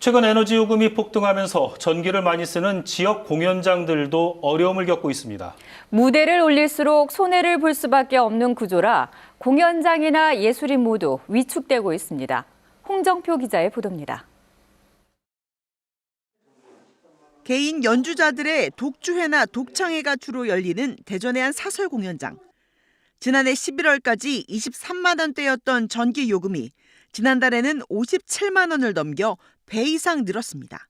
최근 에너지 요금이 폭등하면서 전기를 많이 쓰는 지역 공연장들도 어려움을 겪고 있습니다. 무대를 올릴수록 손해를 볼 수밖에 없는 구조라 공연장이나 예술인 모두 위축되고 있습니다. 홍정표 기자의 보도입니다. 개인 연주자들의 독주회나 독창회가 주로 열리는 대전의 한 사설 공연장. 지난해 11월까지 23만 원대였던 전기 요금이 지난달에는 57만 원을 넘겨 배 이상 늘었습니다.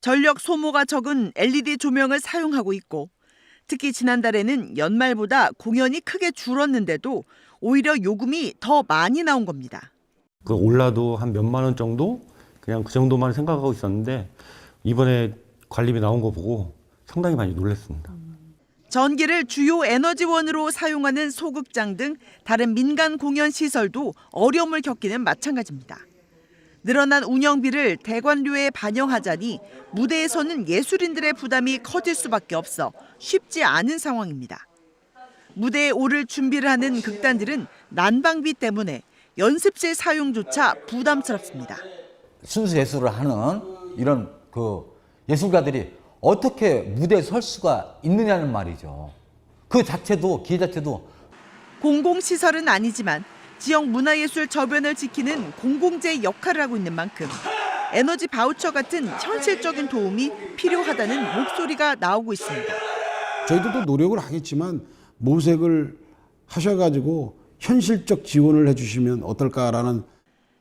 전력 소모가 적은 LED 조명을 사용하고 있고 특히 지난달에는 연말보다 공연이 크게 줄었는데도 오히려 요금이 더 많이 나온 겁니다. 올라도 한 몇만 원 정도? 그냥 그 정도만 생각하고 있었는데 이번에 관리비 나온 거 보고 상당히 많이 놀랐습니다. 전기를 주요 에너지원으로 사용하는 소극장 등 다른 민간 공연 시설도 어려움을 겪기는 마찬가지입니다. 늘어난 운영비를 대관료에 반영하자니 무대에서는 예술인들의 부담이 커질 수밖에 없어 쉽지 않은 상황입니다. 무대에 오를 준비를 하는 극단들은 난방비 때문에 연습실 사용조차 부담스럽습니다. 순수 예술을 하는 이런 예술가들이 어떻게 무대에 설 수가 있느냐는 말이죠. 그 자체도 기회 자체도 공공시설은 아니지만 지역 문화예술 저변을 지키는 공공재의 역할을 하고 있는 만큼 에너지 바우처 같은 현실적인 도움이 필요하다는 목소리가 나오고 있습니다. 저희들도 노력을 하겠지만 모색을 하셔가지고 현실적 지원을 해주시면 어떨까라는.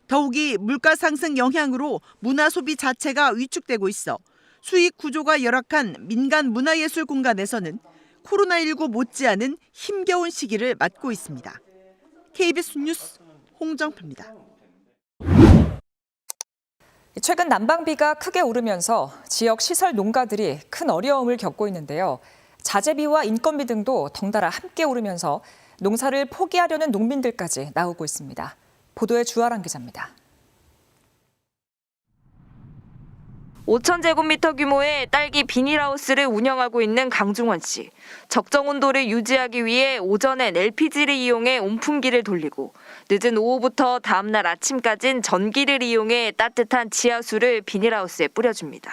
더욱이 물가 상승 영향으로 문화 소비 자체가 위축되고 있어 수익 구조가 열악한 민간 문화예술 공간에서는 코로나19 못지않은 힘겨운 시기를 맞고 있습니다. KBS 뉴스 홍정표입니다. 최근 난방비가 크게 오르면서 지역 시설 농가들이 큰 어려움을 겪고 있는데요. 자재비와 인건비 등도 덩달아 함께 오르면서 농사를 포기하려는 농민들까지 나오고 있습니다. 보도에 주아랑 기자입니다. 5,000제곱미터 규모의 딸기 비닐하우스를 운영하고 있는 강중원 씨. 적정 온도를 유지하기 위해 오전엔 LPG를 이용해 온풍기를 돌리고 늦은 오후부터 다음 날 아침까진 전기를 이용해 따뜻한 지하수를 비닐하우스에 뿌려줍니다.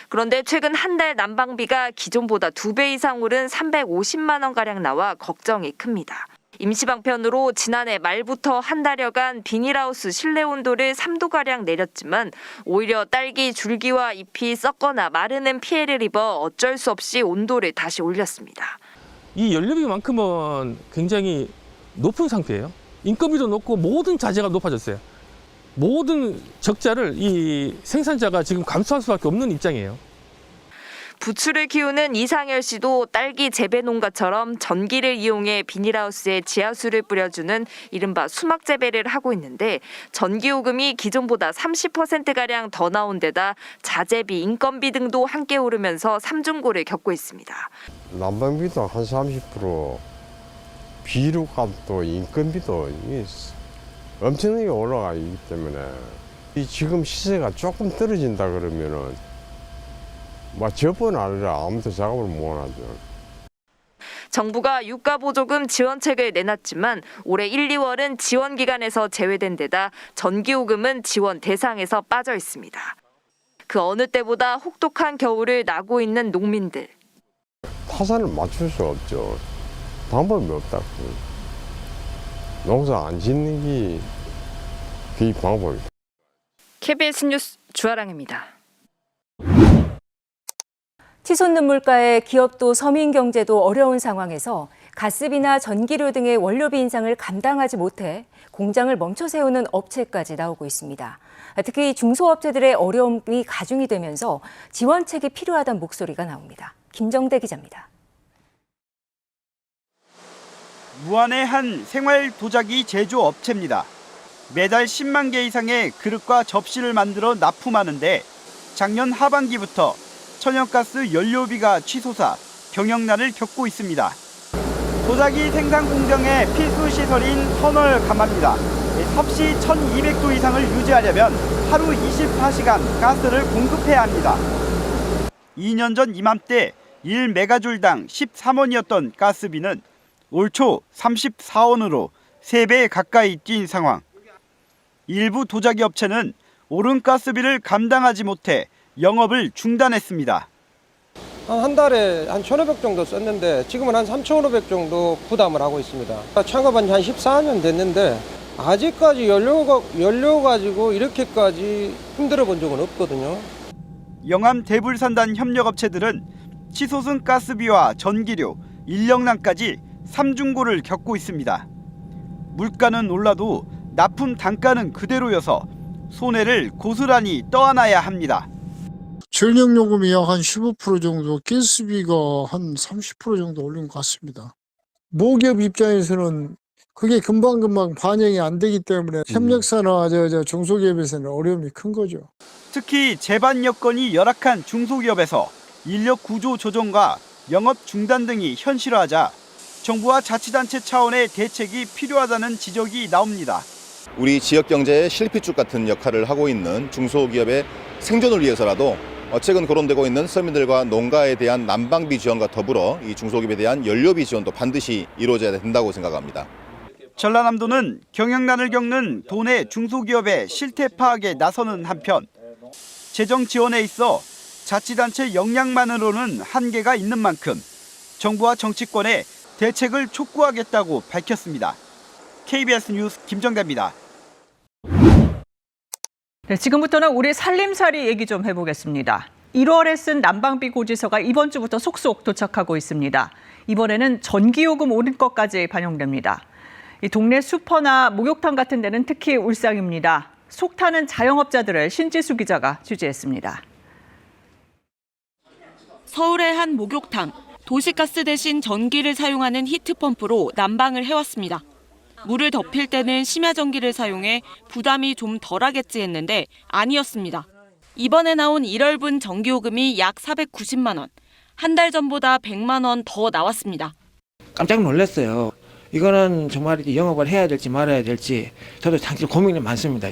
그런데 최근 한 달 난방비가 기존보다 2배 이상 오른 350만 원가량 나와 걱정이 큽니다. 임시방편으로 지난해 말부터 한 달여간 비닐하우스 실내 온도를 3도가량 내렸지만 오히려 딸기 줄기와 잎이 썩거나 마르는 피해를 입어 어쩔 수 없이 온도를 다시 올렸습니다. 이 연료비만큼은 굉장히 높은 상태예요. 인건비도 높고 모든 자재가 높아졌어요. 모든 적자를 이 생산자가 지금 감수할 수밖에 없는 입장이에요. 부추를 키우는 이상열 씨도 딸기 재배 농가처럼 전기를 이용해 비닐하우스에 지하수를 뿌려주는 이른바 수막 재배를 하고 있는데 전기요금이 기존보다 30%가량 더 나온 데다 자재비, 인건비 등도 함께 오르면서 삼중고를 겪고 있습니다. 난방비도 한 30%, 비료값도 인건비도 엄청나게 올라가 있기 때문에 지금 시세가 조금 떨어진다 그러면은 저번 아니라 아무도 작업을 못 하죠. 정부가 유가보조금 지원책을 내놨지만 올해 1, 2월은 지원 기간에서 제외된 데다 전기요금은 지원 대상에서 빠져 있습니다. 그 어느 때보다 혹독한 겨울을 나고 있는 농민들. 타산을 맞출 수 없죠. 방법이 없다고. 농사 안 짓는 게 그 방법이다. KBS 뉴스 주아랑입니다. 치솟는 물가에 기업도 서민 경제도 어려운 상황에서 가스비나 전기료 등의 원료비 인상을 감당하지 못해 공장을 멈춰 세우는 업체까지 나오고 있습니다. 특히 중소업체들의 어려움이 가중이 되면서 지원책이 필요하다는 목소리가 나옵니다. 김정대 기자입니다. 무안의 한 생활 도자기 제조업체입니다. 매달 10만 개 이상의 그릇과 접시를 만들어 납품하는데 작년 하반기부터 천연가스 연료비가 치솟아 경영난을 겪고 있습니다. 도자기 생산 공정의 필수 시설인 터널 가마입니다. 섭씨 1200도 이상을 유지하려면 하루 24시간 가스를 공급해야 합니다. 2년 전 이맘때 1메가줄당 13원이었던 가스비는 올 초 34원으로 3배 가까이 뛴 상황. 일부 도자기 업체는 오른 가스비를 감당하지 못해 영업을 중단했습니다. 한 달에 한 1,500 정도 썼는데 지금은 한 3,500 정도 부담을 하고 있습니다. 창업한 지 한 14년 됐는데 아직까지 연료 가지고 이렇게까지 힘들어 본 적은 없거든요. 영암 대불산단 협력업체들은 치솟은 가스비와 전기료, 인력난까지 삼중고를 겪고 있습니다. 물가는 올라도 납품 단가는 그대로여서 손해를 고스란히 떠안아야 합니다. 전력요금이 약 한 15% 정도, 가스비가 한 30% 정도 올린 것 같습니다. 모기업 입장에서는 그게 금방금방 반영이 안 되기 때문에 협력사나 중소기업에서는 어려움이 큰 거죠. 특히 제반 여건이 열악한 중소기업에서 인력 구조 조정과 영업 중단 등이 현실화하자 정부와 자치단체 차원의 대책이 필요하다는 지적이 나옵니다. 우리 지역 경제의 실핏줄 같은 역할을 하고 있는 중소기업의 생존을 위해서라도 최근 거론되고 있는 서민들과 농가에 대한 난방비 지원과 더불어 이 중소기업에 대한 연료비 지원도 반드시 이루어져야 된다고 생각합니다. 전라남도는 경영난을 겪는 도내 중소기업의 실태 파악에 나서는 한편 재정 지원에 있어 자치단체 역량만으로는 한계가 있는 만큼 정부와 정치권에 대책을 촉구하겠다고 밝혔습니다. KBS 뉴스 김정대입니다. 네, 지금부터는 우리 살림살이 얘기 좀 해보겠습니다. 1월에 쓴 난방비 고지서가 이번 주부터 속속 도착하고 있습니다. 이번에는 전기요금 오른 것까지 반영됩니다. 이 동네 슈퍼나 목욕탕 같은 데는 특히 울상입니다. 속 타는 자영업자들을 신지수 기자가 취재했습니다. 서울의 한 목욕탕, 도시가스 대신 전기를 사용하는 히트펌프로 난방을 해왔습니다. 물을 덮일 때는 심야전기를 사용해 부담이 좀 덜하겠지 했는데 아니었습니다. 이번에 나온 1월분 전기요금이 약 490만 원, 한 달 전보다 100만 원 더 나왔습니다. 깜짝 놀랐어요. 이거는 정말 영업을 해야 될지 말아야 될지 저도 사실 고민이 많습니다.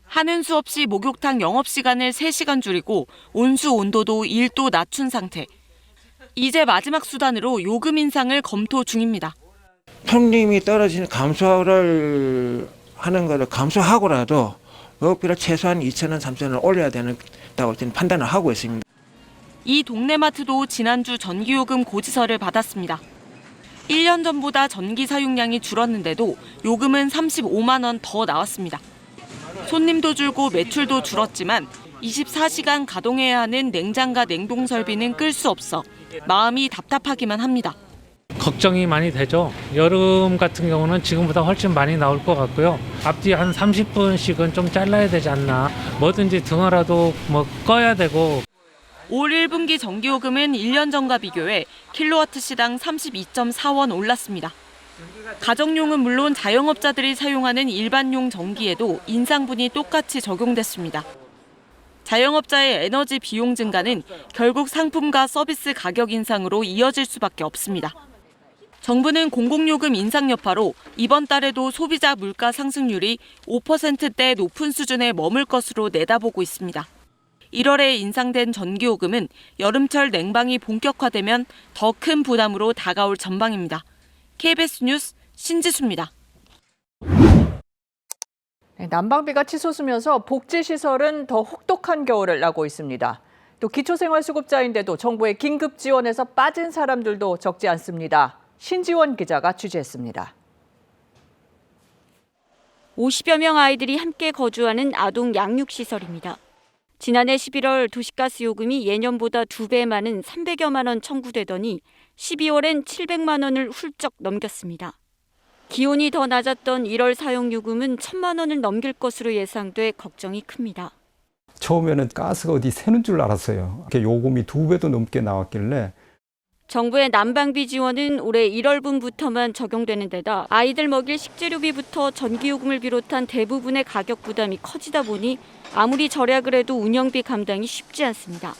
하는 수 없이 목욕탕 영업시간을 3시간 줄이고 온수 온도도 1도 낮춘 상태. 이제 마지막 수단으로 요금 인상을 검토 중입니다. 손님이 떨어지는 감소를 하는 것을 감소하고라도 요금비를 최소한 2,000원, 3,000원 올려야 된다고 저는 판단을 하고 있습니다. 이 동네마트도 지난주 전기요금 고지서를 받았습니다. 1년 전보다 전기 사용량이 줄었는데도 요금은 35만 원 더 나왔습니다. 손님도 줄고 매출도 줄었지만 24시간 가동해야 하는 냉장과 냉동 설비는 끌 수 없어 마음이 답답하기만 합니다. 걱정이 많이 되죠. 여름 같은 경우는 지금보다 훨씬 많이 나올 것 같고요. 앞뒤 한 30분씩은 좀 잘라야 되지 않나. 뭐든지 등어라도 꺼야 되고. 올 1분기 전기요금은 1년 전과 비교해 킬로와트 시당 32.4원 올랐습니다. 가정용은 물론 자영업자들이 사용하는 일반용 전기에도 인상분이 똑같이 적용됐습니다. 자영업자의 에너지 비용 증가는 결국 상품과 서비스 가격 인상으로 이어질 수밖에 없습니다. 정부는 공공요금 인상 여파로 이번 달에도 소비자 물가 상승률이 5%대 높은 수준에 머물 것으로 내다보고 있습니다. 1월에 인상된 전기요금은 여름철 냉방이 본격화되면 더 큰 부담으로 다가올 전망입니다. KBS 뉴스 신지수입니다. 네, 난방비가 치솟으면서 복지시설은 더 혹독한 겨울을 나고 있습니다. 또 기초생활수급자인데도 정부의 긴급 지원에서 빠진 사람들도 적지 않습니다. 신지원 기자가 취재했습니다. 50여 명 아이들이 함께 거주하는 아동 양육시설입니다. 지난해 11월 도시가스 요금이 예년보다 2배 많은 300여만 원 청구되더니 12월엔 700만 원을 훌쩍 넘겼습니다. 기온이 더 낮았던 1월 사용요금은 1,000만 원을 넘길 것으로 예상돼 걱정이 큽니다. 처음에는 가스가 어디 새는 줄 알았어요. 요금이 2배도 넘게 나왔길래. 정부의 난방비 지원은 올해 1월분부터만 적용되는 데다 아이들 먹일 식재료비부터 전기요금을 비롯한 대부분의 가격 부담이 커지다 보니 아무리 절약을 해도 운영비 감당이 쉽지 않습니다.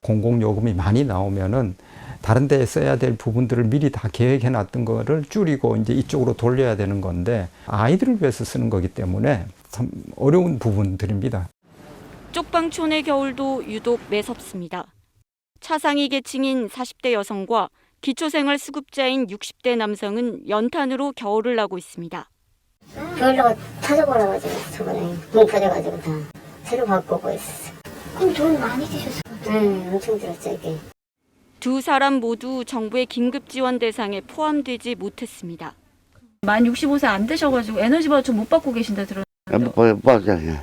공공요금이 많이 나오면은 다른 데에 써야 될 부분들을 미리 다 계획해 놨던 거를 줄이고 이제 이쪽으로 돌려야 되는 건데 아이들을 위해서 쓰는 거기 때문에 참 어려운 부분들입니다. 쪽방촌의 겨울도 유독 매섭습니다. 차상위 계층인 40대 여성과 기초생활수급자인 60대 남성은 연탄으로 겨울을 나고 있습니다. 보일러가 터져버려가지고 저번에 뭉쳐져가지고 다 새로 바꾸고 있었어요. 그럼 돈 많이 드셨어요? 네, 엄청 들었죠, 이게. 두 사람 모두 정부의 긴급 지원 대상에 포함되지 못했습니다. 만 65세 안 되셔가지고 에너지 바우처 못 받고 계신다 들었는데. 못 받잖아요.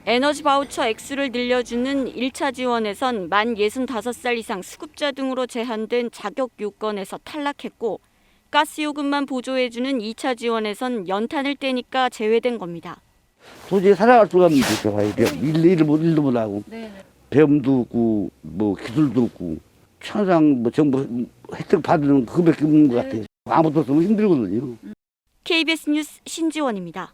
에너지 바우처 액수를 늘려주는 1차 지원에선 만 65살 이상 수급자 등으로 제한된 자격 요건에서 탈락했고 가스요금만 보조해주는 2차 지원에선 연탄을 떼니까 제외된 겁니다. 도저히 살아갈 수가 없는 거죠. 일도 못하고 배움도 없고 뭐 기술도 없고 항상 뭐 정부 혜택 받는 그거밖에 없는 것 같아요. 아무것도 없으면 힘들거든요. KBS 뉴스 신지원입니다.